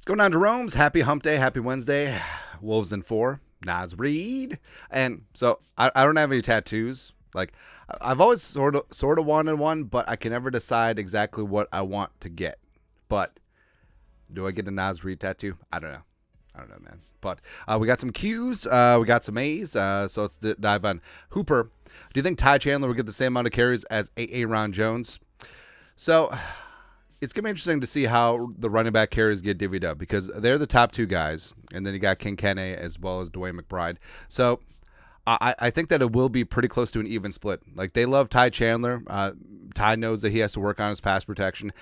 What's going on, Jeromes? Happy hump day, happy Wednesday. Wolves in 4, Nas Reed. And so I don't have any tattoos. Like, I've always sort of wanted one, but I can never decide exactly what I want to get. But do I get a Nas Reed tattoo? I don't know, man. But we got some Q's, we got some A's, so let's dive on. Hooper, do you think Ty Chandler will get the same amount of carries as Aaron Jones? So it's going to be interesting to see how the running back carries get divvied up because they're the top two guys, and then you got King Kenne as well as Dwayne McBride. So I think that it will be pretty close to an even split. Like, they love Ty Chandler. Ty knows that he has to work on his pass protection.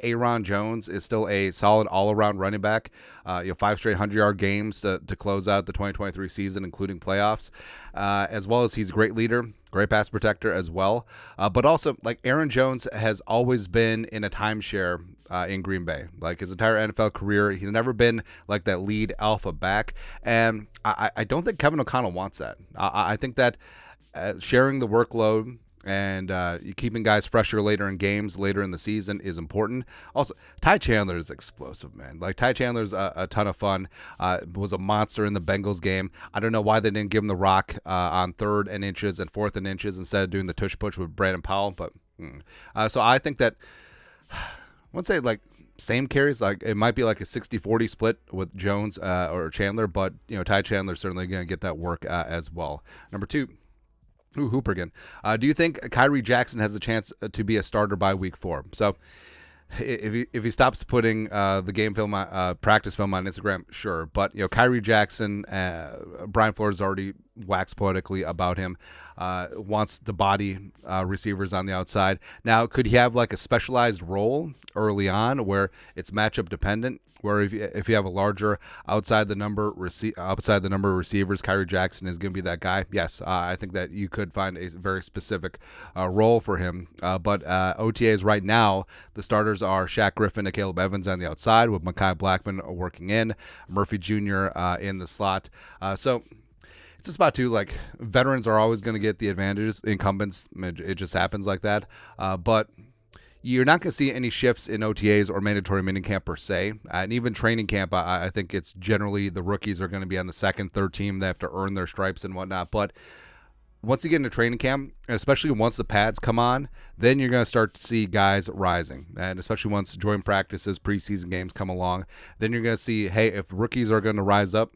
Aaron Jones is still a solid all-around running back. 5 straight 100-yard games to close out the 2023 season, including playoffs, as well as he's a great leader, great pass protector as well. But also, like, Aaron Jones has always been in a timeshare in Green Bay. Like, his entire NFL career, he's never been like that lead alpha back. And I don't think Kevin O'Connell wants that. I think that sharing the workload and keeping guys fresher later in games, later in the season is important. Also, Ty Chandler is explosive, man. Like, Ty Chandler's a ton of fun. Was a monster in the Bengals game. I don't know why they didn't give him the rock on 3rd and inches and 4th and inches instead of doing the tush push with Brandon Powell. But so I think that I wouldn't say like same carries, like it might be like a 60-40 split with Jones or Chandler, but Ty Chandler's certainly going to get that work as well. Number 2, Hooper again. Do you think Khyree Jackson has a chance to be a starter by week 4? So if he stops putting the game film, practice film on Instagram, sure. But Khyree Jackson, Brian Flores already waxed poetically about him. Wants the body receivers on the outside. Now, could he have like a specialized role early on where it's matchup dependent? Where if you have a larger outside the number of receivers, Khyree Jackson is going to be that guy. Yes, I think that you could find a very specific role for him. But OTAs right now, the starters are Shaq Griffin and Caleb Evans on the outside with Mekhi Blackmon working in, Murphy Jr. In the slot. So it's a spot too. Like, veterans are always going to get the advantages. Incumbents, it just happens like that. But you're not going to see any shifts in OTAs or mandatory minicamp per se. And even training camp, I think it's generally the rookies are going to be on the 2nd, 3rd team. They have to earn their stripes and whatnot. But once you get into training camp, and especially once the pads come on, then you're going to start to see guys rising. And especially once joint practices, preseason games come along, then you're going to see, hey, if rookies are going to rise up,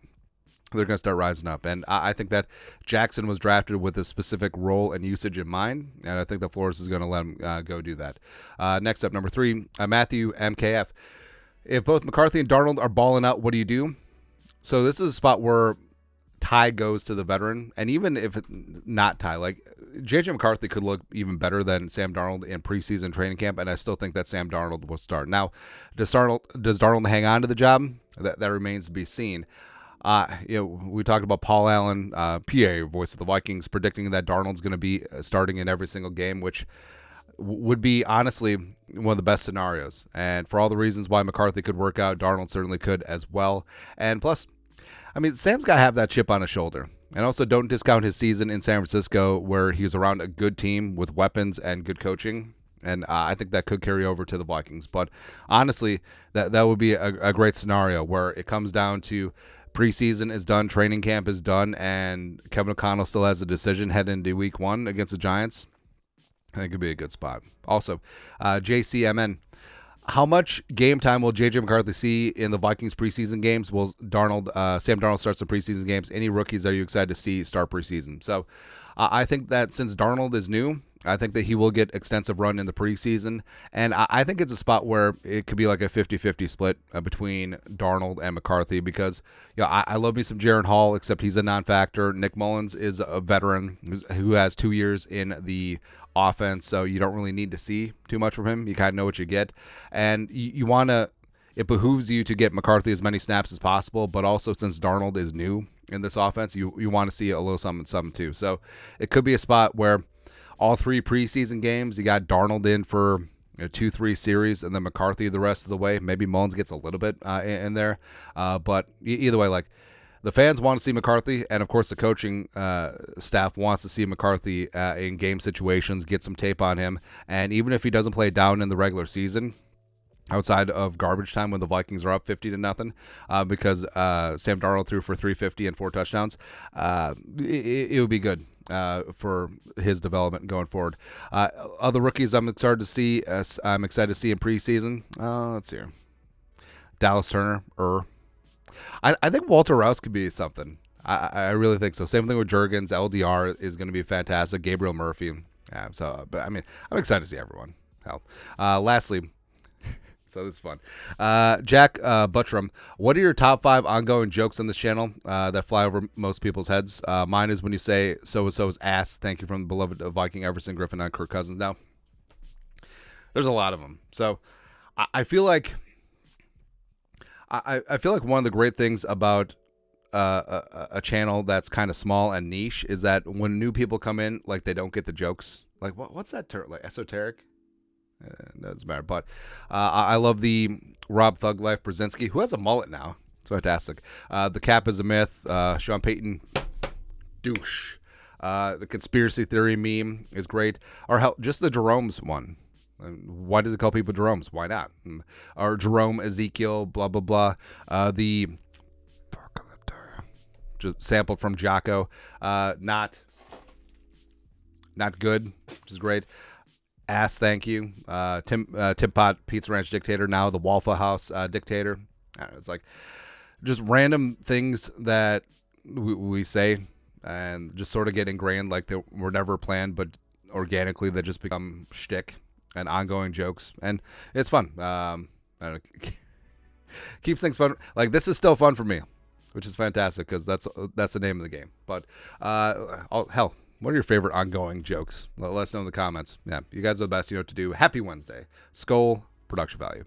they're going to start rising up. And I think that Jackson was drafted with a specific role and usage in mind, and I think that Flores is going to let him go do that. Next up, number 3, Matthew MKF. If both McCarthy and Darnold are balling out, what do you do? So this is a spot where Ty goes to the veteran, and even if it's not Ty, like J.J. McCarthy could look even better than Sam Darnold in preseason training camp, and I still think that Sam Darnold will start. Now, does Darnold hang on to the job? That remains to be seen. We talked about Paul Allen, PA, voice of the Vikings, predicting that Darnold's going to be starting in every single game, which would be honestly one of the best scenarios. And for all the reasons why McCarthy could work out, Darnold certainly could as well. And plus, I mean, Sam's got to have that chip on his shoulder. And also, don't discount his season in San Francisco where he was around a good team with weapons and good coaching. And I think that could carry over to the Vikings. But honestly, that would be a great scenario where it comes down to preseason is done, training camp is done, and Kevin O'Connell still has a decision heading into week 1 against the Giants. I think it could be a good spot. Also, JCMN. How much game time will J.J. McCarthy see in the Vikings preseason games? Will Sam Darnold start some preseason games? Any rookies are you excited to see start preseason? So I think that since Darnold is new, I think that he will get extensive run in the preseason, and I think it's a spot where it could be like a 50-50 split between Darnold and McCarthy because I love me some Jaron Hall, except he's a non-factor. Nick Mullins is a veteran who has 2 years in the offense, so you don't really need to see too much from him. You kind of know what you get, and you want to. It behooves you to get McCarthy as many snaps as possible, but also since Darnold is new in this offense, you want to see a little something too. So it could be a spot where all 3 preseason games, you got Darnold in for 2-3 series, and then McCarthy the rest of the way. Maybe Mullins gets a little bit in there, but either way, like the fans want to see McCarthy, and of course the coaching staff wants to see McCarthy in game situations, get some tape on him, and even if he doesn't play down in the regular season, outside of garbage time when the Vikings are up 50-0, because Sam Darnold threw for 350 and 4 touchdowns. It would be good for his development going forward. Other rookies I'm excited to see. I'm excited to see in preseason. Let's see here. Dallas Turner. I think Walter Rouse could be something. I really think so. Same thing with Juergens. LDR is going to be fantastic. Gabriel Murphy. Yeah, but I mean, I'm excited to see everyone. Hell. Lastly, so this is fun. Jack Buttram, what are your top 5 ongoing jokes on this channel that fly over most people's heads? Mine is when you say so-and-so's ass. Thank you from the beloved Viking Everson Griffin on Kirk Cousins now. There's a lot of them. So I feel like I feel like one of the great things about a channel that's kind of small and niche is that when new people come in, like, they don't get the jokes. Like, what's that term? Like, esoteric? Doesn't matter. But I love the Rob Thug Life Brzezinski, who has a mullet now. It's fantastic. The Cap is a Myth. Sean Payton, douche. The conspiracy theory meme is great. Or hell, just the Jeromes one. Why does it call people Jeromes? Why not? Or Jerome Ezekiel, blah, blah, blah. The just sampled from Jocko. Not good, which is great. Ass, thank you. Tim Pot, Pizza Ranch Dictator, now the Waffle House Dictator. It's like just random things that we say and just sort of get ingrained, like they were never planned, but organically they just become shtick and ongoing jokes, and it's fun. I don't know, keeps things fun. Like, this is still fun for me, which is fantastic because that's the name of the game. But hell, what are your favorite ongoing jokes? Let us know in the comments. Yeah, you guys are the best. You know what to do. Happy Wednesday. Skull Production Value.